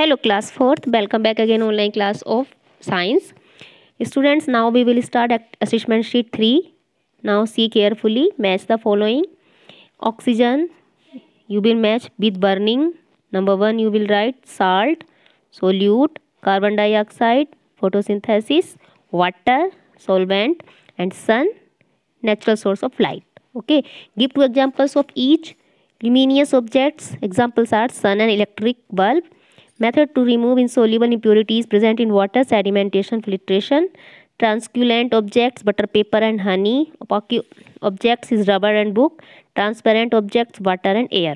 Hello class 4th, welcome back again online class of science. Students, now we will start assessment sheet 3. Now see carefully, match the following. Oxygen, you will match with burning. Number 1 you will write salt, solute, carbon dioxide, photosynthesis, water, solvent and sun, natural source of light. Okay, give 2 examples of each. Luminous objects, examples are sun and electric bulb. Method to remove insoluble impurities present in water, sedimentation, filtration. Translucent objects, butter, paper and honey. Opaque objects is rubber and book. Transparent objects, water and air.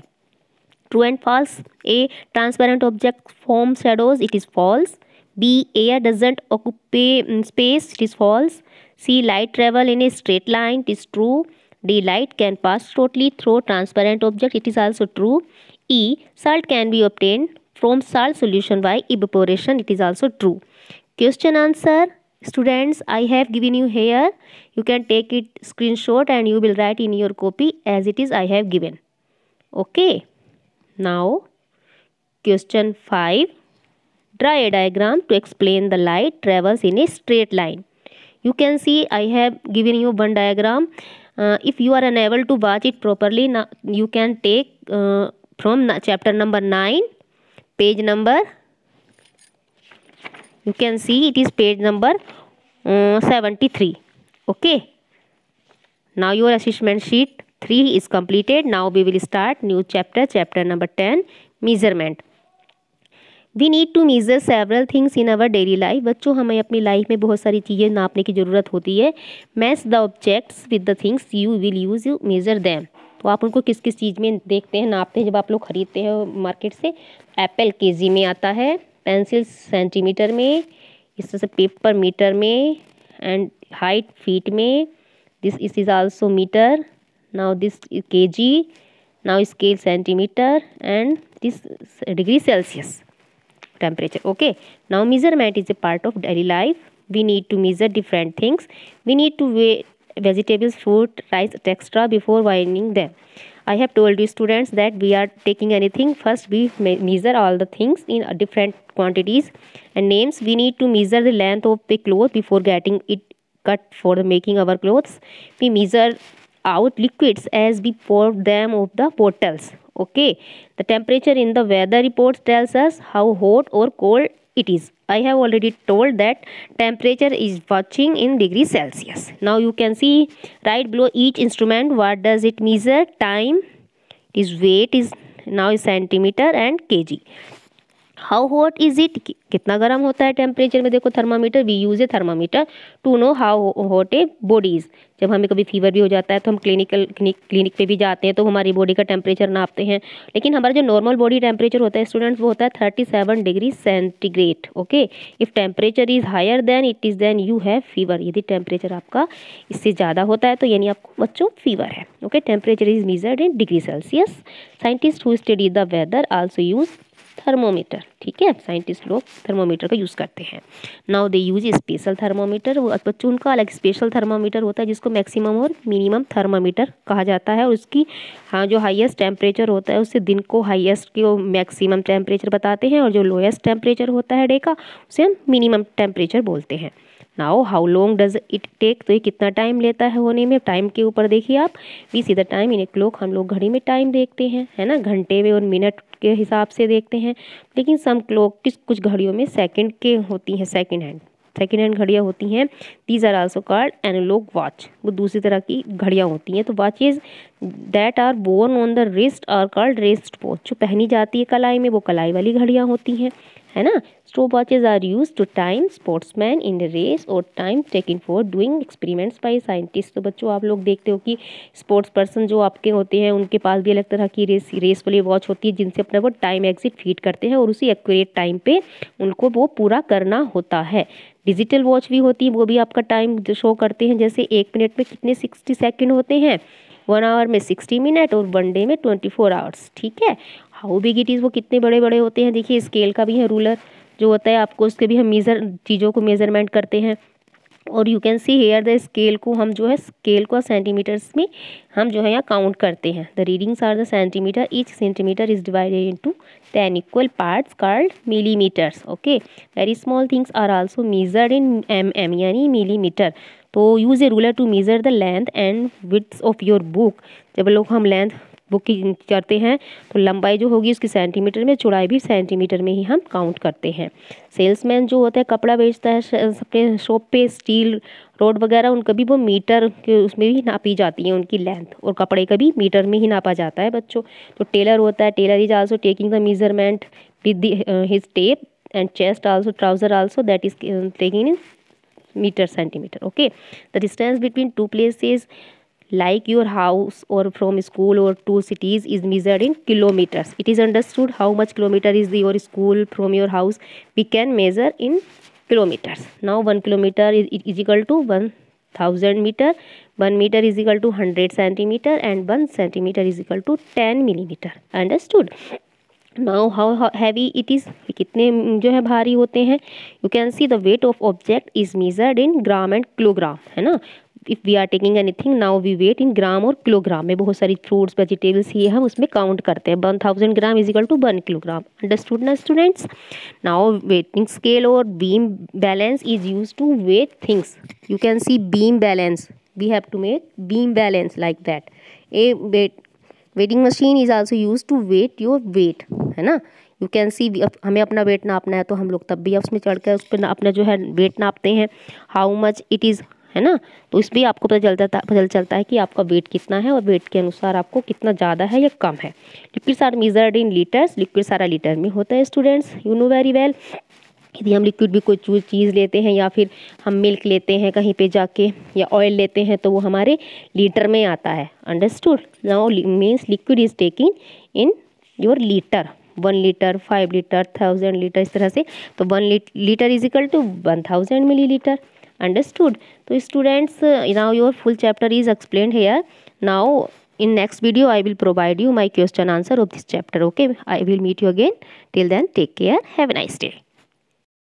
True and false. A. Transparent objects form shadows. It is false. B. Air doesn't occupy space. It is false. C. Light travel in a straight line. It is true. D. Light can pass totally through transparent object. It is also true. E. Salt can be obtained from salt solution by evaporation. It is also true. Question answer. Students, I have given you here. You can take it screenshot and you will write in your copy as it is I have given. Okay. Now, question 5. Draw a diagram to explain the light travels in a straight line. You can see I have given you one diagram. If you are unable to watch it properly, now you can take from chapter number 9, page number, you can see it is page number 73. Okay. Now your assessment sheet 3 is completed. Now we will start new chapter, chapter number 10, measurement. We need to measure several things in our daily life. बच्चों, हमें अपनी life में बहुत सारी चीज़ें नापने की ज़रूरत होती है. Match the objects with the things you will use to measure them. तो आप उनको किस किस चीज़ में देखते हैं, नापते हैं जब आप लोग खरीदते हैं मार्केट से. एप्पल केजी में आता है, पेंसिल सेंटीमीटर में, इस तरह से पेपर मीटर में, एंड हाइट फीट में. This is also metre. Now this kg. Now scale centimetre and this degree Celsius temperature. Okay, now measurement is a part of daily life. We need to measure different things. We need to weigh vegetables, fruit, rice, etc. before buying them. I have told you students that we are taking anything, first we measure all the things in different quantities and names. We need to measure the length of the cloth before getting it cut for making our clothes. We measure out liquids as we pour them of the bottles. Okay, the temperature in the weather report tells us how hot or cold it is. I have already told that temperature is watching in degrees Celsius. Now you can see right below each instrument what does it measure. Time, its weight is now is centimeter and kg. How hot is it, कितना गर्म होता है temperature में. देखो thermometer, we use a thermometer to know how hot a body is. जब हमें कभी fever भी हो जाता है तो हम क्लिनिक पे भी जाते हैं तो हमारी बॉडी का टेम्परेचर नापते हैं. लेकिन हमारा जो नॉर्मल बॉडी टेम्परेचर होता है स्टूडेंट्स वो होता है 37 degree centigrade. Okay, if temperature is higher then it is then you have fever. यदि टेम्परेचर आपका इससे ज़्यादा होता है तो यानी आपको बच्चों फीवर है. Okay, temperature is measured in degree Celsius. Scientist who study the weather also use thermometer. ठीक है, साइंटिस्ट लोग थर्मोमीटर का यूज़ करते हैं. Now they use special thermometer. वो बच्चों उनका अलग स्पेशल थर्मोमीटर होता है जिसको मैक्सिमम और मिनिमम थर्मोमीटर कहा जाता है. और उसकी जो हाईएस्ट टेम्परेचर होता है उससे दिन को हाईएस्ट की वो मैक्सिमम टेम्परेचर बताते हैं और जो लोएस्ट टेम्परेचर होता है डे का उसे हम मिनिमम टेम्परेचर बोलते हैं. Now how long does it take, तो ये कितना टाइम लेता है होने में. टाइम के ऊपर देखिए आप, we see the time in a clock. हम लोग घड़ी में टाइम देखते हैं, है ना, घंटे में और मिनट के हिसाब से देखते हैं. लेकिन सम क्लॉक कुछ घड़ियों में सेकंड के होती हैं, सेकंड हैंड घड़ियाँ होती हैं. These are also called analogue watch. वो दूसरी तरह की घड़ियाँ होती हैं. तो watches that are borne on the wrist are called wrist watch. जो पहनी जाती है कलाई में वो कलाई वाली घड़ियाँ होती हैं, है ना. Stop watches are used to time sportsman in the race और time taking for doing experiments by scientist. तो बच्चों आप लोग देखते हो कि स्पोर्ट्स पर्सन जो आपके होते हैं उनके पास भी अलग तरह की रेस वाली वॉच होती है जिनसे अपना वो टाइम एग्जिट फीड करते हैं और उसी एक्यूरेट टाइम पे उनको वो पूरा करना होता है. डिजिटल वॉच भी होती है, वो भी आपका टाइम शो करते हैं. जैसे 1 मिनट में कितने 60 सेकेंड होते हैं, 1 आवर में 60 मिनट और 1 डे में 24 आवर्स. ठीक है, हाउ बिग इट इज़, वो कितने बड़े बड़े होते हैं. देखिए स्केल का भी है, रूलर जो होता है आपको उसके भी हम चीज़ों को मेजरमेंट करते हैं. और you can see here the scale को हम जो है स्केल को सेंटीमीटर्स में हम जो है यहाँ काउंट करते हैं। The readings are the centimetre, each centimetre is divided into 10 equal parts called millimetres. Okay, very small things are also measured in mm यानी मिलीमीटर। तो use a ruler to measure the length and width of your book. जब लोग हम length book की करते हैं तो लंबाई जो होगी उसकी सेंटीमीटर में, चौड़ाई भी सेंटीमीटर में ही हम काउंट करते हैं। सेल्समैन जो होता है कपड़ा बेचता है अपने शॉप पे, स्टील रोड वगैरह, उनका भी वो मीटर के उसमें भी नापी जाती है उनकी लेंथ, और कपड़े का भी मीटर में ही नापा जाता है बच्चों। तो टेलर होता है, tailor is also taking the measurement with his tape and chest also, trouser also that is taking in meter centimeter. Okay, the distance between two places like your house or from school or two cities is measured in kilometers. It is understood how much kilometer is your school from your house. We can measure in kilometers. Now 1 kilometer is equal to 1000 meter, 1 meter is equal to 100 centimeter and 1 centimeter is equal to 10 millimeter. Understood? Now how heavy it is, कितने जो है भारी होते हैं। You can see the weight of object is measured in gram and kilogram, है ना। If we are taking anything now we weight in gram और kilogram में। बहुत सारी फ्रूट्स वेजिटेबल्स ये हम उसमें काउंट करते हैं। 1000 gram is equal to 1 kilogram. Understood ना स्टूडेंट्स। नाउ वेटिंग स्केल और beam balance is use to weight things. You can see beam balance, we have to make beam balance like that. A weighing machine is also use to weight your weight, है ना। You can सी हमें अपना wait नापना है तो हम लोग तब भी उसमें चढ़कर उस पर अपना जो है वेट नापते हैं, हाउ मच इट इज़, है ना। तो इस पर आपको पता चलता है कि आपका वेट कितना है और वेट के अनुसार आपको कितना ज़्यादा है या कम है। Liquids are measured in litres, liquid सारा लीटर में होता है students, you know very well. यदि हम लिक्विड भी कोई चीज़ लेते हैं या फिर हम मिल्क लेते हैं कहीं पे जाके या ऑयल लेते हैं तो वो हमारे लीटर में आता है। Understood. Now means liquid is taking in your litre, 1 litre, 5 litre, 1000 litre, इस तरह से। तो 1 litre is equal to 1000 millilitre. Understood. तो students now your full chapter is explained here. Now in next video I will provide you my question answer of this chapter. Okay, I will meet you again. Till then, take care. Have a nice day.